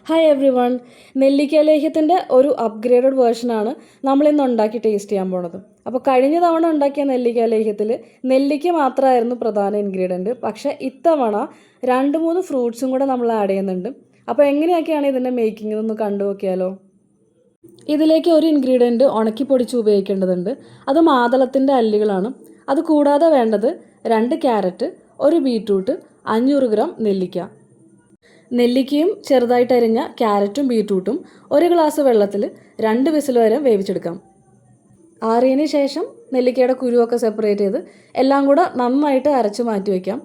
Hi every one. നെല്ലിക്ക ലേഹ്യത്തിൻ്റെ ഒരു upgraded വേർഷനാണ് നമ്മളിന്ന് ഉണ്ടാക്കി ടേസ്റ്റ് ചെയ്യാൻ പോണത്. അപ്പോൾ കഴിഞ്ഞ തവണ ഉണ്ടാക്കിയ നെല്ലിക്ക ലേഹ്യത്തിൽ നെല്ലിക്ക മാത്രമായിരുന്നു പ്രധാന ഇൻഗ്രീഡിയൻറ്റ്. പക്ഷേ ഇത്തവണ 2-3 ഫ്രൂട്ട്സും കൂടെ നമ്മൾ ആഡ് ചെയ്യുന്നുണ്ട്. അപ്പോൾ എങ്ങനെയൊക്കെയാണ് ഇതിൻ്റെ മേക്കിംഗ് എന്നൊന്ന് കണ്ടു നോക്കിയാലോ. ഇതിലേക്ക് ഒരു ഇൻഗ്രീഡിയൻറ്റ് ഉണക്കി പൊടിച്ച് ഉപയോഗിക്കേണ്ടതുണ്ട്. അത് മാതളത്തിൻ്റെ അല്ലികളാണ്. അത് കൂടാതെ വേണ്ടത് 2 ക്യാരറ്റ്, 1 ബീറ്റ്റൂട്ട്, 500 ഗ്രാം നെല്ലിക്ക. നെല്ലിക്കയും ചെറുതായിട്ട് അരിഞ്ഞ ക്യാരറ്റും ബീറ്റ്റൂട്ടും 1 ഗ്ലാസ് വെള്ളത്തിൽ 2 വിസിൽ വരെ വേവിച്ചെടുക്കാം. ആറിയതിന് ശേഷം നെല്ലിക്കയുടെ കുരുവൊക്കെ സെപ്പറേറ്റ് ചെയ്ത് എല്ലാം കൂടെ നന്നായിട്ട് അരച്ച് മാറ്റി വയ്ക്കാം.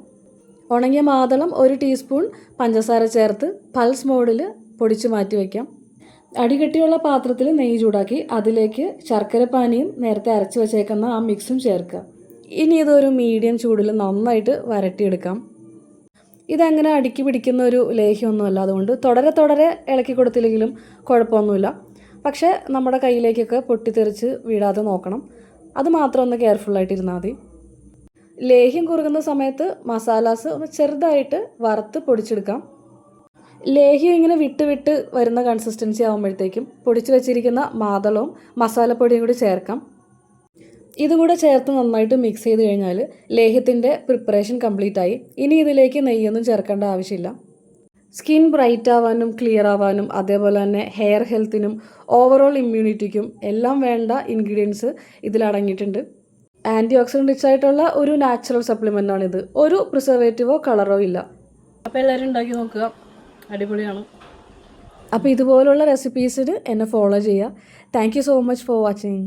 ഉണങ്ങിയ മാതളം 1 ടീസ്പൂൺ പഞ്ചസാര ചേർത്ത് പൾസ് മോഡിൽ പൊടിച്ച് മാറ്റി വയ്ക്കാം. അടികട്ടിയുള്ള പാത്രത്തിൽ നെയ്യ് ചൂടാക്കി അതിലേക്ക് ശർക്കരപ്പാനിയും നേരത്തെ അരച്ച് വെച്ചേക്കുന്ന ആ മിക്സും ചേർക്കുക. ഇനി ഇതൊരു മീഡിയം ചൂടിൽ നന്നായിട്ട് വരട്ടിയെടുക്കാം. ഇതങ്ങനെ അടുക്കി പിടിക്കുന്ന ഒരു ലേഹ്യമൊന്നുമല്ല, അതുകൊണ്ട് തുടരെ ഇളക്കി കൊടുത്തില്ലെങ്കിലും കുഴപ്പമൊന്നുമില്ല. പക്ഷേ നമ്മുടെ കയ്യിലേക്കൊക്കെ പൊട്ടിത്തെറിച്ച് വീഴാതെ നോക്കണം. അത് മാത്രം ഒന്ന് കെയർഫുള്ളായിട്ടിരുന്നാൽ മതി. ലേഹ്യം കുറുകുന്ന സമയത്ത് മസാലാസ് ഒന്ന് ചെറുതായിട്ട് വറുത്ത് പൊടിച്ചെടുക്കാം. ലേഹ്യം ഇങ്ങനെ വിട്ട് വരുന്ന കൺസിസ്റ്റൻസി ആകുമ്പോഴത്തേക്കും പൊടിച്ച് വെച്ചിരിക്കുന്ന മാതളവും മസാലപ്പൊടിയും കൂടി ചേർക്കാം. ഇതുകൂടെ ചേർത്ത് നന്നായിട്ട് മിക്സ് ചെയ്ത് കഴിഞ്ഞാൽ ലേഹ്യത്തിൻ്റെ പ്രിപ്പറേഷൻ കംപ്ലീറ്റ് ആയി. ഇനി ഇതിലേക്ക് നെയ്യൊന്നും ചേർക്കേണ്ട ആവശ്യമില്ല. സ്കിൻ ബ്രൈറ്റ് ആവാനും ക്ലിയർ ആവാനും അതേപോലെ തന്നെ ഹെയർ ഹെൽത്തിനും ഓവറോൾ ഇമ്മ്യൂണിറ്റിക്കും എല്ലാം വേണ്ട ഇൻഗ്രീഡിയൻസ് ഇതിലടങ്ങിയിട്ടുണ്ട്. ആൻറ്റി ഓക്സിഡൻറ്റ് റിച്ച് ആയിട്ടുള്ള ഒരു നാച്ചുറൽ സപ്ലിമെൻ്റാണിത്. ഒരു പ്രിസർവേറ്റീവോ കളറോ ഇല്ല. അപ്പോൾ എല്ലാവരും ഉണ്ടാക്കി നോക്കുക, അടിപൊളിയാണ്. അപ്പോൾ ഇതുപോലുള്ള റെസിപ്പീസിന് എന്നെ ഫോളോ ചെയ്യുക. Thank you so much for watching.